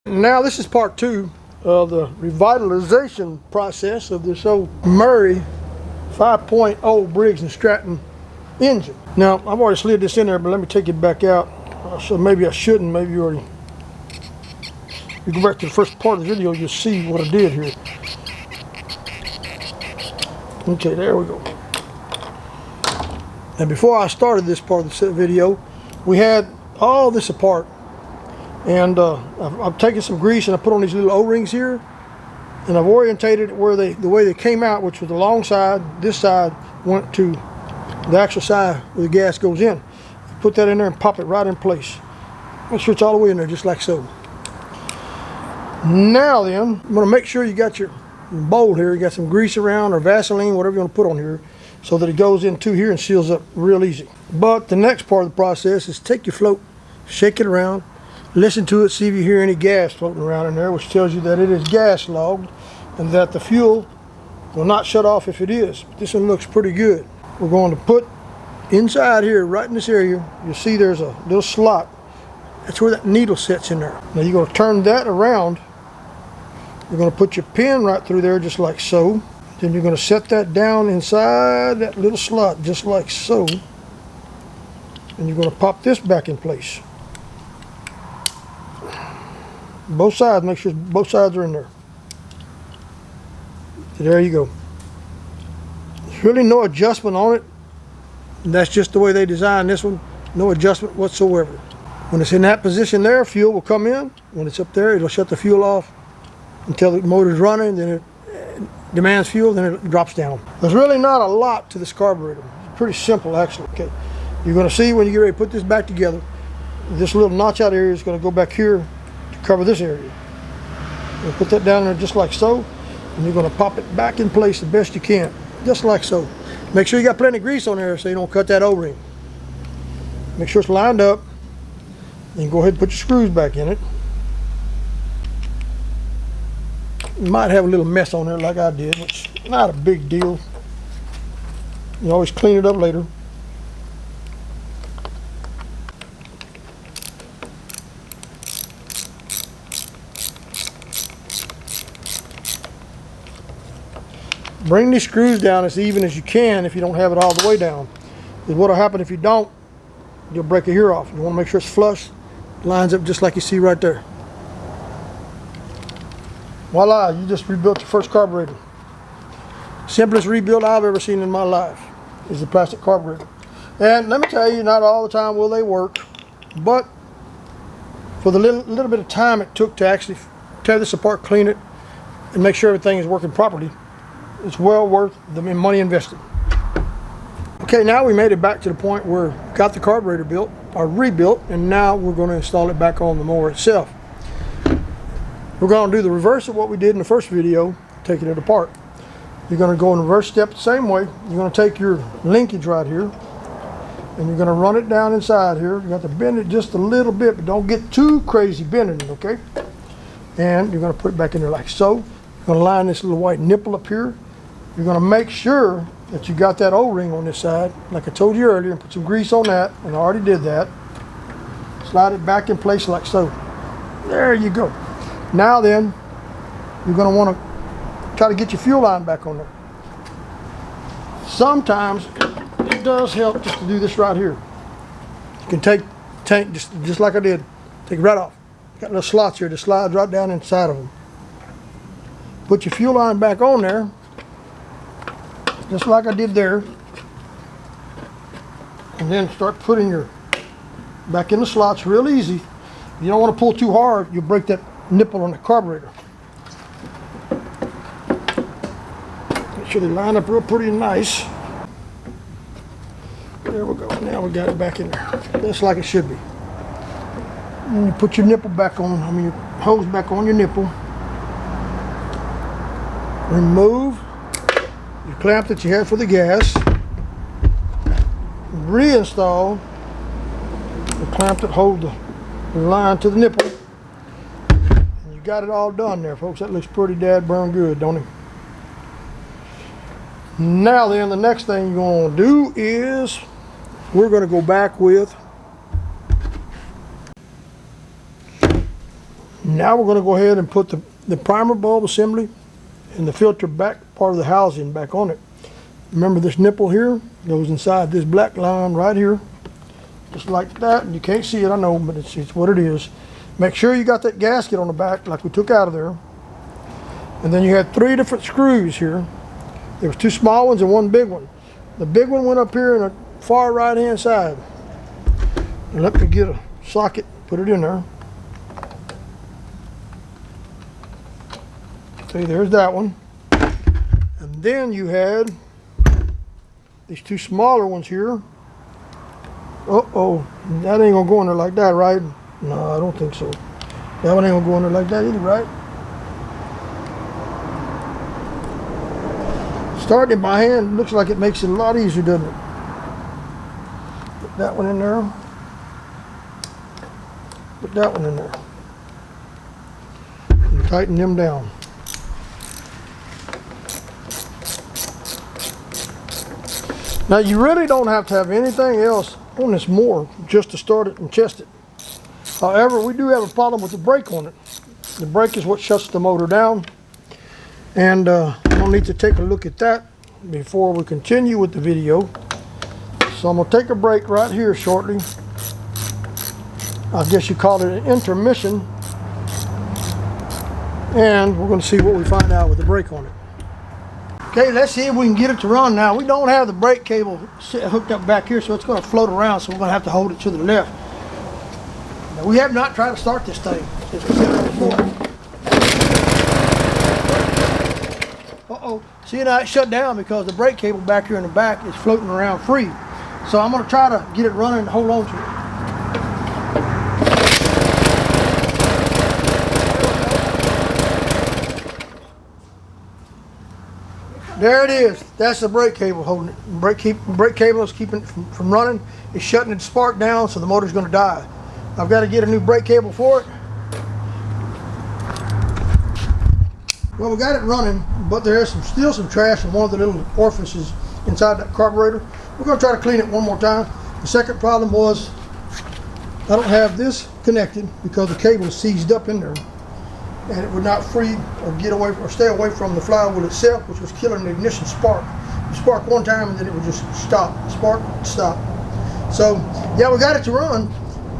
Now this is part 2 of the revitalization process of this old Murray 5.0 Briggs & Stratton engine. Now I've already slid this in there, but let me take it back out. So maybe I shouldn't, maybe you already. You go back to the first part of the video, you'll see what I did here. Okay, there we go. And before I started this part of the video, we had all this apart. And I've taken some grease and I put on these little O-rings here, and I've orientated it where the way they came out, which was the long side. This side went to the actual side where the gas goes in. Put that in there and pop it right in place. Make sure it's all the way in there, just like so. Now then, I'm going to make sure you got your bowl here. You got some grease around or Vaseline, whatever you want to put on here, so that it goes into here and seals up real easy. But the next part of the process is take your float, shake it around. Listen to it, see if you hear any gas floating around in there, which tells you that it is gas logged and that the fuel will not shut off if it is. But this one looks pretty good. We're going to put inside here, right in this area, you'll see there's a little slot. That's where that needle sits in there. Now you're going to turn that around. You're going to put your pin right through there just like so. Then you're going to set that down inside that little slot just like so. And you're going to pop this back in place. Both sides, make sure both sides are in there. So there you go. There's really no adjustment on it. And that's just the way they designed this one. No adjustment whatsoever. When it's in that position there, fuel will come in. When it's up there, it'll shut the fuel off until the motor's running, then it demands fuel, then it drops down. There's really not a lot to this carburetor. It's pretty simple actually. Okay, you're going to see when you get ready to put this back together, this little notch out area is going to go back here to cover this area. You'll put that down there just like so, and you're going to pop it back in place the best you can, just like so. Make sure you got plenty of grease on there so you don't cut that O-ring. Make sure it's lined up, then go ahead and put your screws back in it. You might have a little mess on there like I did, which is not a big deal. You always clean it up later. Bring these screws down as even as you can if you don't have it all the way down. Because what will happen if you don't, you'll break a gear off. You want to make sure it's flush, lines up just like you see right there. Voila, you just rebuilt your first carburetor. Simplest rebuild I've ever seen in my life is the plastic carburetor. And let me tell you, not all the time will they work, but for the little bit of time it took to actually tear this apart, clean it, and make sure everything is working properly, it's well worth the money invested. Okay, now we made it back to the point where we got the carburetor built, or rebuilt, and now we're going to install it back on the mower itself. We're going to do the reverse of what we did in the first video, taking it apart. You're going to go in reverse step the same way. You're going to take your linkage right here, and you're going to run it down inside here. You got to bend it just a little bit, but don't get too crazy bending it, okay? And you're going to put it back in there like so. You're going to line this little white nipple up here. You're going to make sure that you got that O-ring on this side, like I told you earlier, and put some grease on that, and I already did that. Slide it back in place like so. There you go. Now then, you're going to want to try to get your fuel line back on there. Sometimes it does help just to do this right here. You can take tank just like I did. Take it right off. Got little slots here that slides right down inside of them. Put your fuel line back on there, just like I did there. And then start putting your back in the slots real easy. You don't want to pull too hard, you'll break that nipple on the carburetor. Make sure they line up real pretty nice. There we go. Now we got it back in there, just like it should be. And you put your nipple back on, your hose back on your nipple. Remove your clamp that you had for the gas. Reinstall the clamp that holds the line to the nipple. And you got it all done there, folks. That looks pretty dadburn good, don't it? Now then, the next thing you're going to do is we're going to go back with Now we're going to go ahead and put the primer bulb assembly and the filter back part of the housing back on it. Remember, this nipple here goes inside this black line right here, just like that. And you can't see it, I know, but it's what it is. Make sure you got that gasket on the back like we took out of there. And then you had 3 different screws here. There was 2 small ones and 1 big one. The big one went up here in the far right hand side. And let me get a socket, put it in there. See, there's that one. And then you had these 2 smaller ones here. Uh-oh, that ain't gonna go in there like that, right? No, I don't think so. That one ain't gonna go in there like that either, right? Starting by hand looks like it makes it a lot easier, doesn't it? Put that one in there. Put that one in there. And tighten them down. Now you really don't have to have anything else on this mower just to start it and test it. However, we do have a problem with the brake on it. The brake is what shuts the motor down. And we'll need to take a look at that before we continue with the video. So I'm going to take a break right here shortly. I guess you call it an intermission. And we're going to see what we find out with the brake on it. Okay, let's see if we can get it to run now. We don't have the brake cable hooked up back here, so it's going to float around, so we're going to have to hold it to the left. Now, we have not tried to start this thing since we set it before. Uh-oh. See, now it shut down because the brake cable back here in the back is floating around free. So I'm going to try to get it running and hold on to it. There it is. That's the brake cable holding it. Brake cable is keeping it from running. It's shutting its spark down, so the motor's going to die. I've got to get a new brake cable for it. Well, we got it running, but there is still some trash in one of the little orifices inside that carburetor. We're going to try to clean it one more time. The second problem was I don't have this connected because the cable is seized up in there, and it would not free or get away or stay away from the flywheel itself, which was killing the ignition spark. You spark one time and then it would just stop. Spark, stop. So yeah, we got it to run,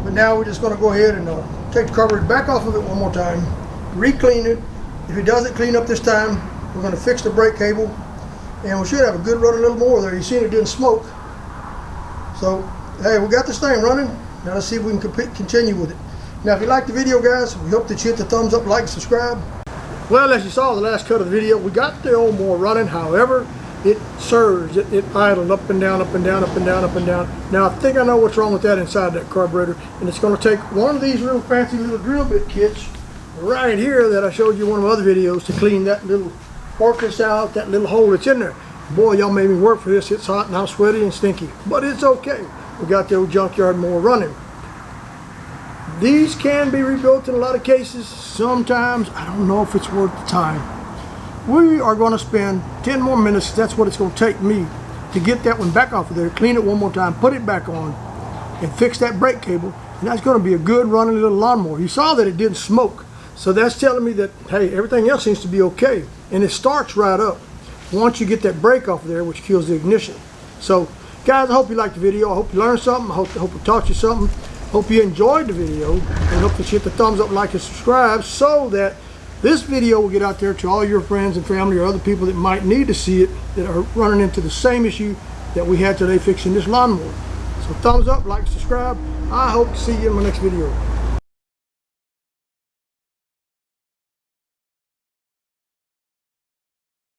but now we're just going to go ahead and take the carburetor back off of it one more time, re-clean it. If it doesn't clean up this time, we're going to fix the brake cable, and we should have a good run a little more there. You seen it didn't smoke. So hey, we got this thing running. Now let's see if we can continue with it. Now, if you like the video, guys, we hope that you hit the thumbs up, like, and subscribe. Well, as you saw the last cut of the video, we got the old mower running. However, it surged. It idled up and down, up and down, up and down, up and down. Now, I think I know what's wrong with that inside that carburetor. And it's going to take one of these real fancy little drill bit kits right here that I showed you in one of my other videos to clean that little orifice out, that little hole that's in there. Boy, y'all made me work for this. It's hot and I'm sweaty and stinky. But it's okay. We got the old junkyard mower running. These can be rebuilt in a lot of cases. Sometimes I don't know if it's worth the time. We are going to spend 10 more minutes. That's what it's going to take me to get that one back off of there, clean it one more time, put it back on, and fix that brake cable. And that's going to be a good running little lawnmower. You saw that it didn't smoke. So that's telling me that, hey, everything else seems to be okay. And it starts right up once you get that brake off of there, which kills the ignition. So guys, I hope you liked the video. I hope you learned something. I hope it taught you something. Hope you enjoyed the video, and hope that you hit the thumbs up, like, and subscribe so that this video will get out there to all your friends and family or other people that might need to see it, that are running into the same issue that we had today fixing this lawnmower. So thumbs up, like, subscribe. I hope to see you in my next video.